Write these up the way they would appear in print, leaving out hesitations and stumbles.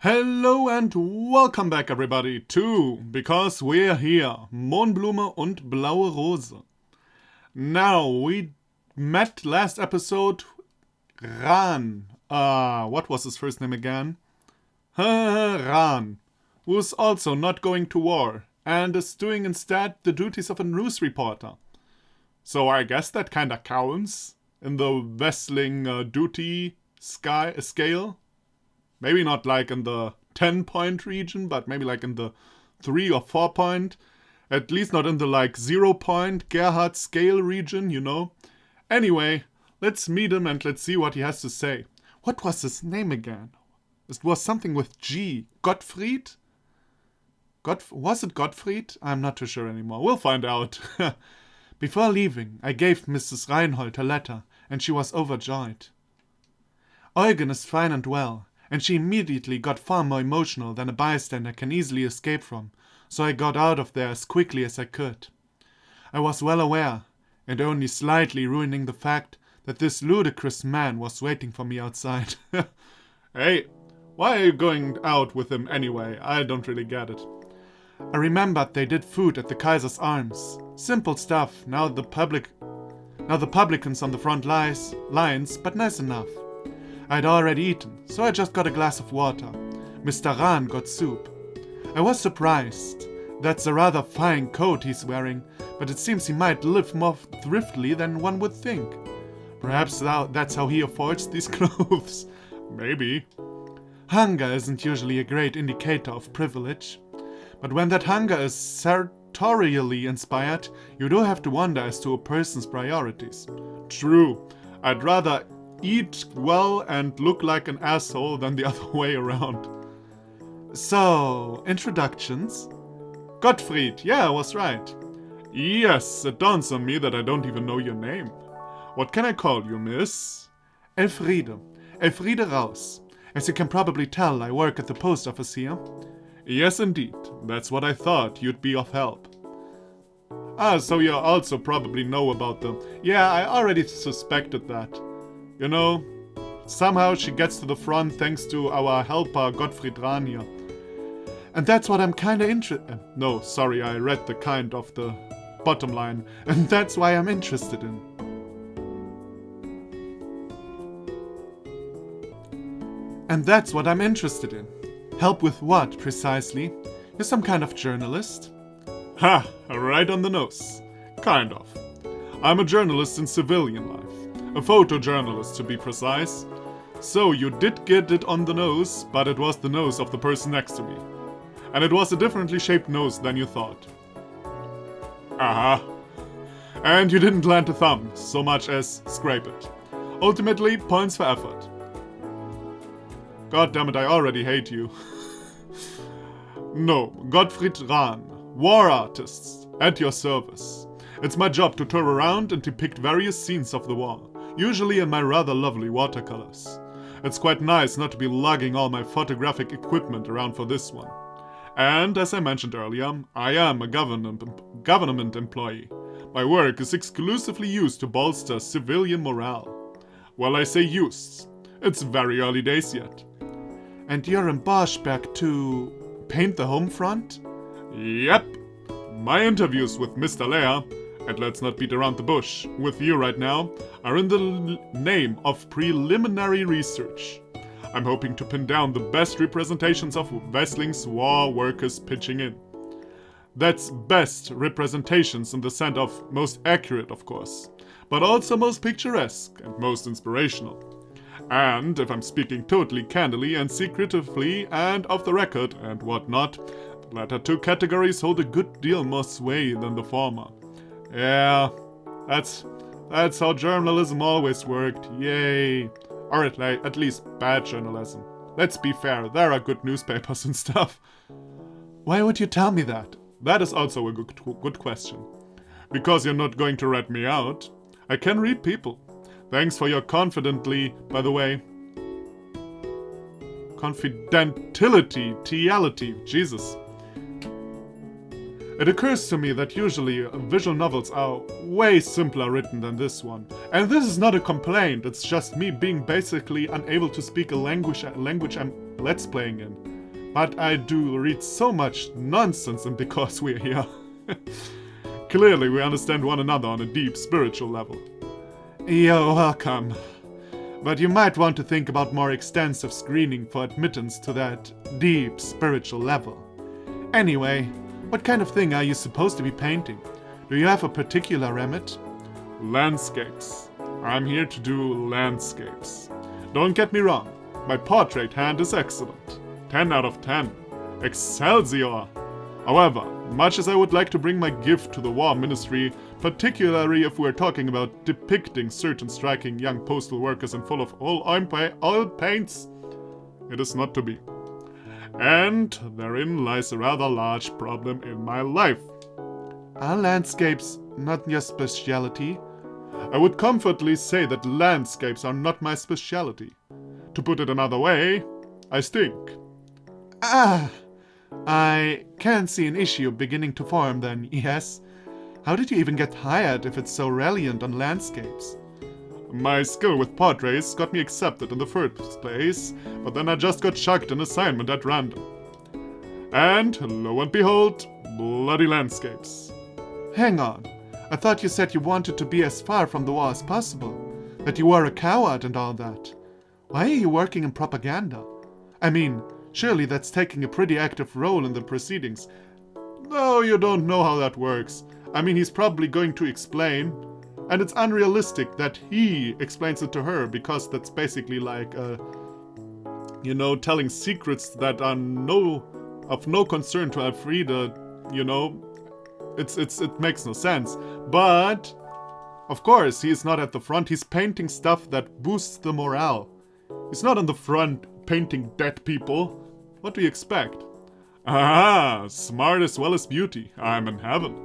Hello and welcome back everybody to Because We're Here, Mohnblume und Blaue Rose. Now, we met last episode Ran. What was his first name again? Ran, who's also not going to war and is doing instead the duties of a news reporter. So I guess that kinda counts in the wrestling duty scale. Maybe not like in the 10-point region, but maybe like in the 3 or 4-point. At least not in the like 0-point Gerhard scale region, you know. Anyway, let's meet him and let's see what he has to say. What was his name again? It was something with G. Gottfried? Was it Gottfried? I'm not too sure anymore. We'll find out. Before leaving, I gave Mrs. Reinhold her letter, and she was overjoyed. Eugen is fine and well, and she immediately got far more emotional than a bystander can easily escape from, so I got out of there as quickly as I could. I was well aware, and only slightly ruining the fact that this ludicrous man was waiting for me outside. Hey, why are you going out with him anyway? I don't really get it. I remembered they did food at the Kaiser's Arms. Simple stuff, now the publicans on the front lines, but nice enough. I'd already eaten, so I just got a glass of water. Mr. Rahn got soup. I was surprised. That's a rather fine coat he's wearing, but it seems he might live more thriftily than one would think. Perhaps that's how he affords these clothes. Maybe. Hunger isn't usually a great indicator of privilege. But when that hunger is sartorially inspired, you do have to wonder as to a person's priorities. True. I'd rather eat well and look like an asshole than the other way around. So, introductions? Gottfried, yeah, I was right. Yes, it dawns on me that I don't even know your name. What can I call you, miss? Elfriede. Elfriede Raus. As you can probably tell, I work at the post office here. Yes, indeed. That's what I thought. You'd be of help. So you also probably know about them. Yeah, I already suspected that. You know, somehow she gets to the front thanks to our helper Gottfried Rahn here. And that's what I'm kinda No, sorry, I read the kind of the bottom line. And that's why I'm interested in. And that's what I'm interested in. Help with what, precisely? You're some kind of journalist? Ha! Right on the nose. Kind of. I'm a journalist in civilian life. A photojournalist, to be precise. So you did get it on the nose, but it was the nose of the person next to me. And it was a differently shaped nose than you thought. Aha. And you didn't land a thumb, so much as scrape it. Ultimately, points for effort. God damn it, I already hate you. No, Gottfried Rahn, war artists, at your service. It's my job to tour around and depict various scenes of the war, usually in my rather lovely watercolors. It's quite nice not to be lugging all my photographic equipment around for this one. And as I mentioned earlier, I am a government employee. My work is exclusively used to bolster civilian morale. Well, I say used. It's very early days yet. And you're in Boschberg to paint the home front? Yep. My interviews with Mr. Lehr, and let's not beat around the bush, with you right now, are in the name of preliminary research. I'm hoping to pin down the best representations of wrestling's war workers pitching in. That's best representations in the sense of most accurate, of course, but also most picturesque and most inspirational. And, if I'm speaking totally candidly and secretively and off the record and whatnot, the latter two categories hold a good deal more sway than the former. Yeah, that's how journalism always worked, yay. Or at least bad journalism. Let's be fair, there are good newspapers and stuff. Why would you tell me that? That is also a good question. Because you're not going to rat me out. I can read people. Thanks for your confidentiality, Jesus. It occurs to me that usually visual novels are way simpler written than this one. And this is not a complaint, it's just me being basically unable to speak a language I'm let's playing in. but I do read so much nonsense, and because we're here, clearly we understand one another on a deep spiritual level. You're welcome. But you might want to think about more extensive screening for admittance to that deep spiritual level. Anyway, what kind of thing are you supposed to be painting? Do you have a particular remit? Landscapes. I'm here to do landscapes. Don't get me wrong, my portrait hand is excellent. 10 out of 10. Excelsior! However, much as I would like to bring my gift to the War Ministry, particularly if we're talking about depicting certain striking young postal workers in full of oil paints, it is not to be. And therein lies a rather large problem in my life. Are landscapes not your specialty? I would comfortably say that landscapes are not my specialty. To put it another way, I stink. I can see an issue beginning to form then, yes? How did you even get hired if it's so reliant on landscapes? My skill with portraits got me accepted in the first place, but then I just got chucked an assignment at random. And, lo and behold, bloody landscapes. Hang on, I thought you said you wanted to be as far from the war as possible, that you were a coward and all that. Why are you working in propaganda? I mean, surely that's taking a pretty active role in the proceedings. No, you don't know how that works. I mean, he's probably going to explain, and it's unrealistic that he explains it to her, because that's basically like, telling secrets that are of no concern to Elfriede, it makes no sense. But, of course, he is not at the front, he's painting stuff that boosts the morale. He's not on the front painting dead people. What do you expect? Ah, smart as well as beauty. I'm in heaven.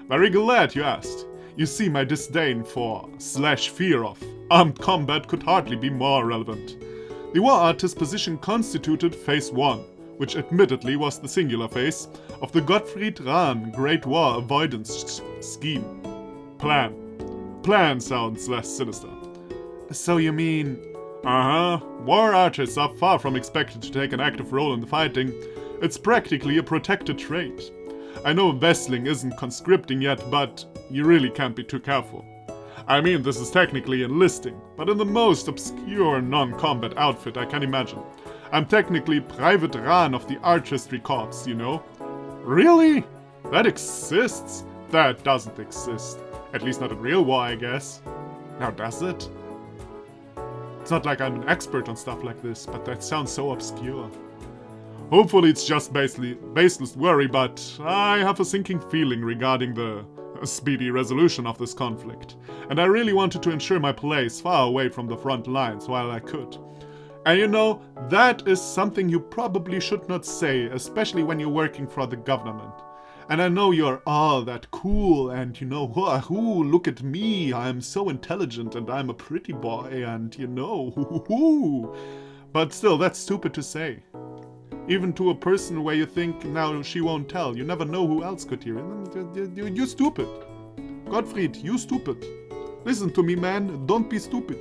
Very glad you asked. You see, my disdain for / fear of armed combat could hardly be more relevant. The war artist position constituted phase 1, which admittedly was the singular phase, of the Gottfried Rahn Great War Avoidance Scheme. Plan. Plan sounds less sinister. So you mean... War artists are far from expected to take an active role in the fighting. It's practically a protected trait. I know Wrestling isn't conscripting yet, but you really can't be too careful. I mean, this is technically enlisting, but in the most obscure non-combat outfit I can imagine. I'm technically Private Rahn of the Artistry Corps, you know? Really? That exists? That doesn't exist. At least not in real war, I guess. Now does it? It's not like I'm an expert on stuff like this, but that sounds so obscure. Hopefully it's just baseless worry, but I have a sinking feeling regarding the speedy resolution of this conflict, and I really wanted to ensure my place far away from the front lines while I could. And that is something you probably should not say, especially when you're working for the government. And I know you're all that cool and look at me, I'm so intelligent and I'm a pretty boy and But still, that's stupid to say. Even to a person where you think, now she won't tell. You never know who else could hear it. You stupid. Gottfried, you stupid. Listen to me, man. Don't be stupid.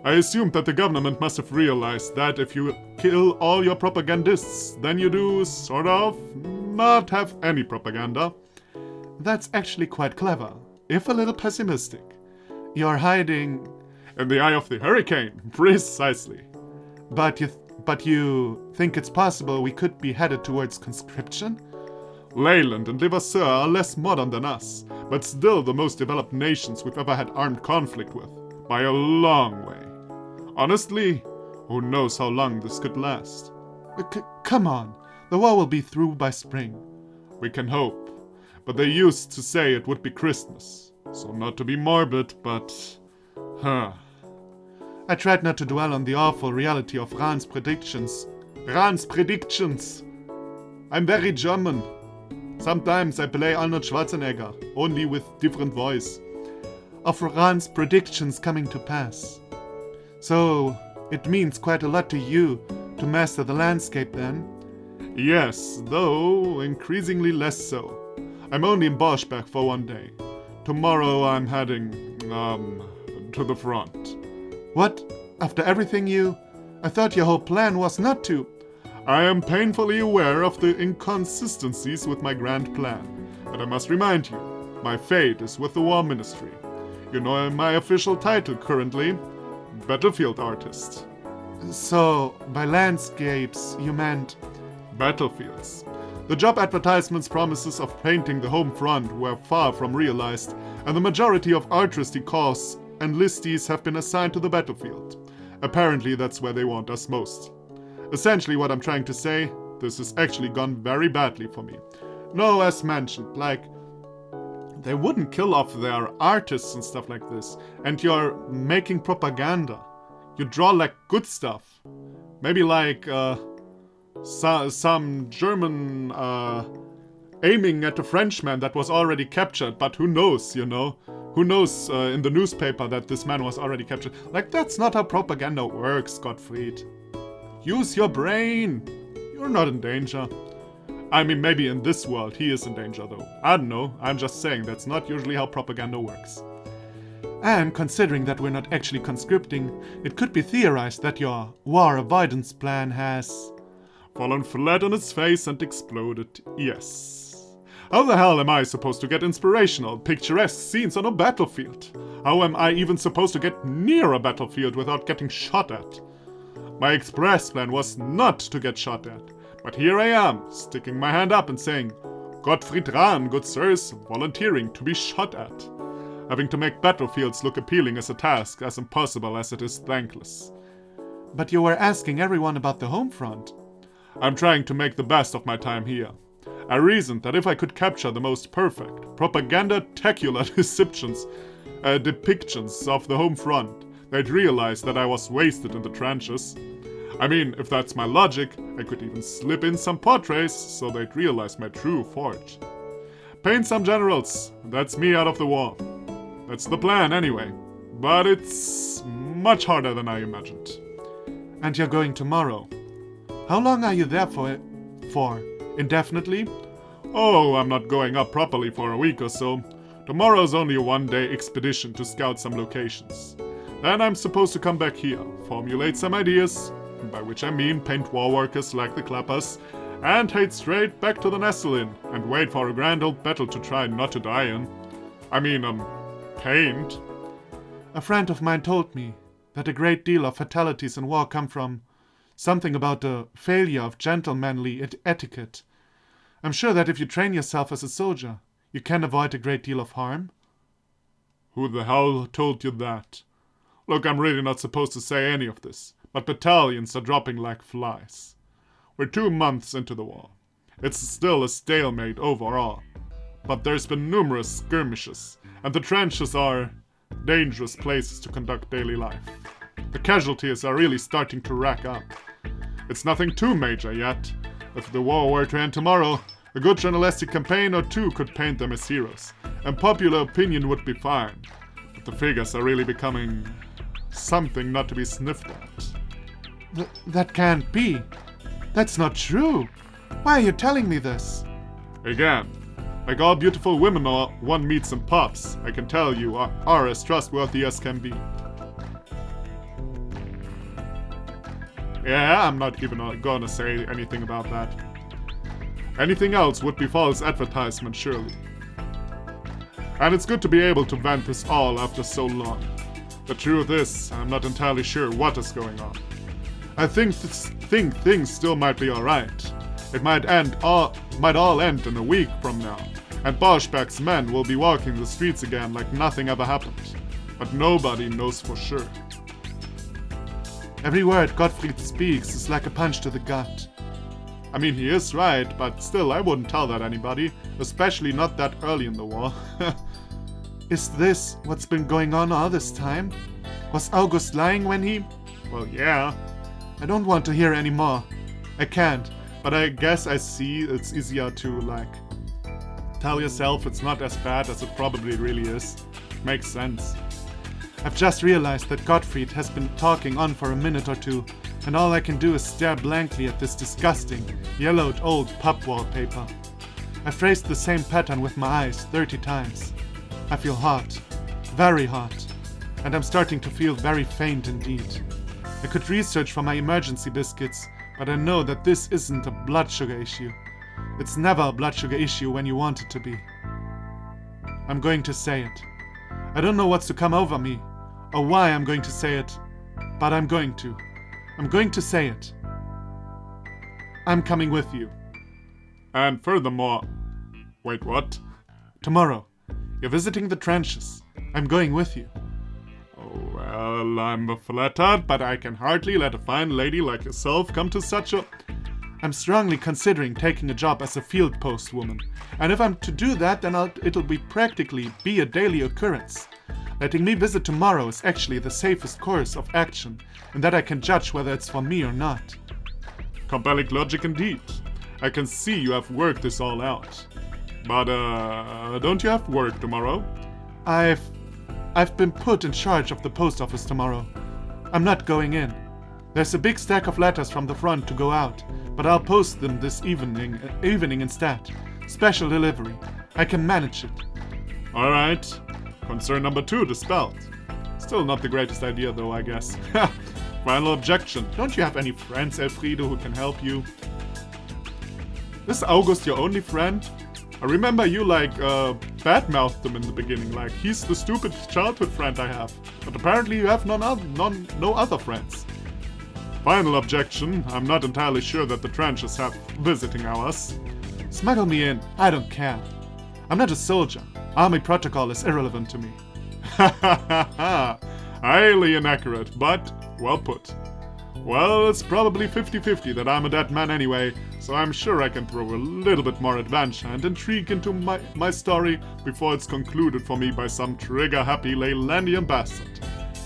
I assumed that the government must have realized that if you kill all your propagandists, then you do, sort of, not have any propaganda. That's actually quite clever, if a little pessimistic. You're hiding... in the eye of the hurricane, precisely. But you think it's possible we could be headed towards conscription? Leyland and Levasseur are less modern than us, but still the most developed nations we've ever had armed conflict with, by a long way. Honestly, who knows how long this could last? Come on, the war will be through by spring. We can hope, but they used to say it would be Christmas, so not to be morbid, but... I tried not to dwell on the awful reality of Rahn's predictions. Rahn's predictions! I'm very German. Sometimes I play Arnold Schwarzenegger, only with different voice. Of Rahn's predictions coming to pass. So, it means quite a lot to you to master the landscape then? Yes, though increasingly less so. I'm only in Borschberg for one day. Tomorrow I'm heading, to the front. What? After everything I thought your whole plan was not to... I am painfully aware of the inconsistencies with my grand plan, but I must remind you, my fate is with the War Ministry. You know my official title currently? Battlefield Artist. So, by landscapes, you meant... Battlefields. The job advertisement's promises of painting the home front were far from realized, and the majority of artistry course enlistees have been assigned to the battlefield. Apparently that's where they want us most. Essentially what I'm trying to say, this has actually gone very badly for me. No, as mentioned, like, they wouldn't kill off their artists and stuff like this, and you're making propaganda. You draw like good stuff. Maybe like, some German aiming at a Frenchman that was already captured, but who knows, you know? Who knows in the newspaper that this man was already captured? Like, that's not how propaganda works, Gottfried. Use your brain. You're not in danger. I mean, maybe in this world he is in danger, though. I don't know. I'm just saying that's not usually how propaganda works. And considering that we're not actually conscripting, it could be theorized that your war avoidance plan has... fallen flat on its face and exploded, yes. How the hell am I supposed to get inspirational, picturesque scenes on a battlefield? How am I even supposed to get near a battlefield without getting shot at? My express plan was not to get shot at, but here I am, sticking my hand up and saying, Gottfried Rahn, good sirs, volunteering to be shot at. Having to make battlefields look appealing is a task as impossible as it is thankless. But you were asking everyone about the home front. I'm trying to make the best of my time here. I reasoned that if I could capture the most perfect, propaganda-tacular depictions of the home front, they'd realize that I was wasted in the trenches. I mean, if that's my logic, I could even slip in some portraits so they'd realize my true forge. Paint some generals, that's me out of the war. That's the plan anyway, but it's much harder than I imagined. And you're going tomorrow. How long are you there for? Indefinitely? Oh, I'm not going up properly for a week or so. Tomorrow's only a one-day expedition to scout some locations. Then I'm supposed to come back here, formulate some ideas, by which I mean paint war workers like the Clappers, and head straight back to the Nestle Inn and wait for a grand old battle to try not to die in. I mean, paint. A friend of mine told me that a great deal of fatalities in war come from something about the failure of gentlemanly etiquette. I'm sure that if you train yourself as a soldier, you can avoid a great deal of harm. Who the hell told you that? Look, I'm really not supposed to say any of this, but battalions are dropping like flies. We're 2 months into the war. It's still a stalemate overall, but there's been numerous skirmishes, and the trenches are dangerous places to conduct daily life. The casualties are really starting to rack up. It's nothing too major yet. If the war were to end tomorrow, a good journalistic campaign or two could paint them as heroes, and popular opinion would be fine. But the figures are really becoming something not to be sniffed at. That can't be. That's not true. Why are you telling me this? Again, like all beautiful women one meets in pubs, I can tell you are as trustworthy as can be. Yeah, I'm not even gonna say anything about that. Anything else would be false advertisement, surely. And it's good to be able to vent this all after so long. The truth is, I'm not entirely sure what is going on. I think things still might be alright. It might all end in a week from now, and Borschberg's men will be walking the streets again like nothing ever happened. But nobody knows for sure. Every word Gottfried speaks is like a punch to the gut. I mean, he is right, but still, I wouldn't tell that anybody, especially not that early in the war. Is this what's been going on all this time? Was August lying when he... Well, yeah. I don't want to hear any more. I can't. But I guess I see it's easier to, like, tell yourself it's not as bad as it probably really is. Makes sense. I've just realized that Gottfried has been talking on for a minute or two, and all I can do is stare blankly at this disgusting, yellowed old pub wallpaper. I've traced the same pattern with my eyes 30 times. I feel hot, very hot, and I'm starting to feel very faint indeed. I could research for my emergency biscuits, but I know that this isn't a blood sugar issue. It's never a blood sugar issue when you want it to be. I'm going to say it. I don't know what's to come over me, or why I'm going to say it, but I'm going to. I'm going to say it. I'm coming with you. And furthermore... Wait, what? Tomorrow. You're visiting the trenches. I'm going with you. Oh, well, I'm flattered, but I can hardly let a fine lady like yourself come to such a... I'm strongly considering taking a job as a field post woman. And if I'm to do that, then it'll practically be a daily occurrence. Letting me visit tomorrow is actually the safest course of action, and that I can judge whether it's for me or not. Compelling logic indeed. I can see you have worked this all out. But, don't you have work tomorrow? I've been put in charge of the post office tomorrow. I'm not going in. There's a big stack of letters from the front to go out, but I'll post them this evening instead. Special delivery. I can manage it. Alright. Concern number 2 dispelled. Still not the greatest idea though, I guess. Final objection. Don't you have any friends, Elfriede, who can help you? Is August your only friend? I remember you badmouthed him in the beginning, like he's the stupid childhood friend I have. But apparently you have no other friends. Final objection. I'm not entirely sure that the trenches have visiting hours. Smuggle me in. I don't care. I'm not a soldier. Army protocol is irrelevant to me. Ha ha ha ha! Highly inaccurate, but well put. Well, it's probably 50-50 that I'm a dead man anyway, so I'm sure I can throw a little bit more adventure and intrigue into my story before it's concluded for me by some trigger-happy Leylandian bastard.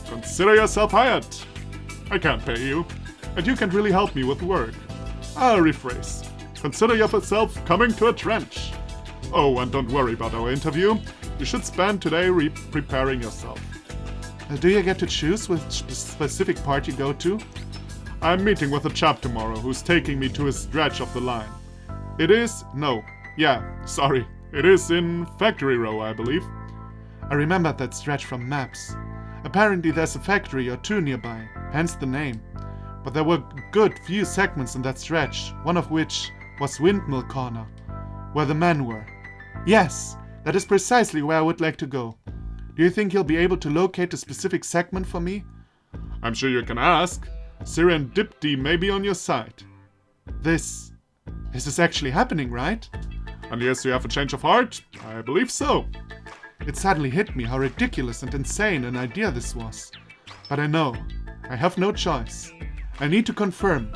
Consider yourself hired. I can't pay you, and you can't really help me with work. I'll rephrase. Consider yourself coming to a trench. Oh, and don't worry about our interview. You should spend today preparing yourself. Do you get to choose which specific part you go to? I'm meeting with a chap tomorrow who's taking me to a stretch of the line. It is in Factory Row, I believe. I remembered that stretch from maps. Apparently there's a factory or two nearby, hence the name. But there were good few segments in that stretch, one of which was Windmill Corner, where the men were. Yes, that is precisely where I would like to go. Do you think you'll be able to locate a specific segment for me? I'm sure you can ask. Serendipity may be on your side. This is actually happening, right? Unless you have a change of heart, I believe so. It suddenly hit me how ridiculous and insane an idea this was. But I know, I have no choice. I need to confirm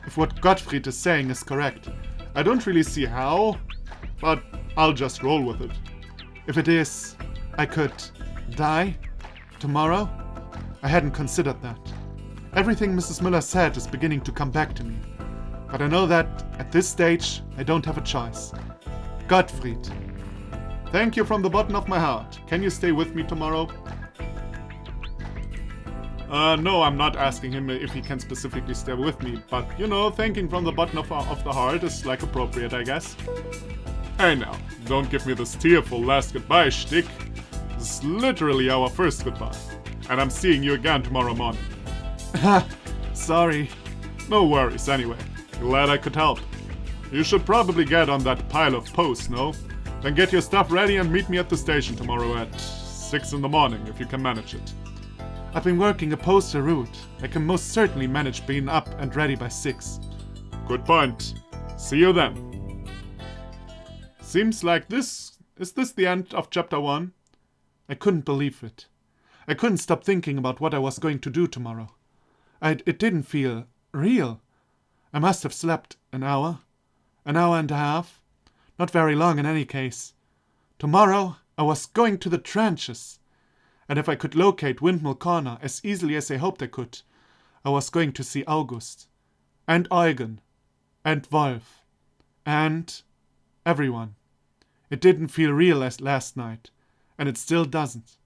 if what Gottfried is saying is correct. I don't really see how, but I'll just roll with it. If it is, I could die tomorrow? I hadn't considered that. Everything Mrs. Miller said is beginning to come back to me. But I know that, at this stage, I don't have a choice. Gottfried. Thank you from the bottom of my heart. Can you stay with me tomorrow? No, I'm not asking him if he can specifically stay with me, but, thanking from the bottom of the heart is appropriate, I guess. Hey now, don't give me this tearful last goodbye shtick. This is literally our first goodbye. And I'm seeing you again tomorrow morning. Sorry. No worries anyway. Glad I could help. You should probably get on that pile of posts, no? Then get your stuff ready and meet me at the station tomorrow at 6 in the morning if you can manage it. I've been working a postal route. I can most certainly manage being up and ready by 6. Good point. See you then. Seems like this... Is this the end of chapter 1? I couldn't believe it. I couldn't stop thinking about what I was going to do tomorrow. It didn't feel real. I must have slept an hour and a half. Not very long in any case. Tomorrow I was going to the trenches. And if I could locate Windmill Corner as easily as I hoped I could, I was going to see August. And Eugen. And Wolf. And everyone. It didn't feel real as last night. And it still doesn't.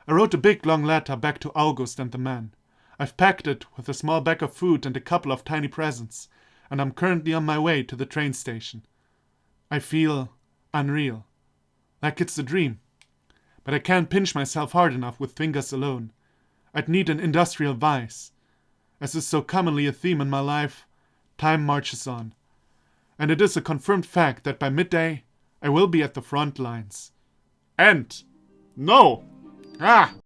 I wrote a big long letter back to August and the men. I've packed it with a small bag of food and a couple of tiny presents, and I'm currently on my way to the train station. I feel unreal. Like it's a dream. But I can't pinch myself hard enough with fingers alone. I'd need an industrial vice. As is so commonly a theme in my life, time marches on. And it is a confirmed fact that by midday, I will be at the front lines. And no! Ah!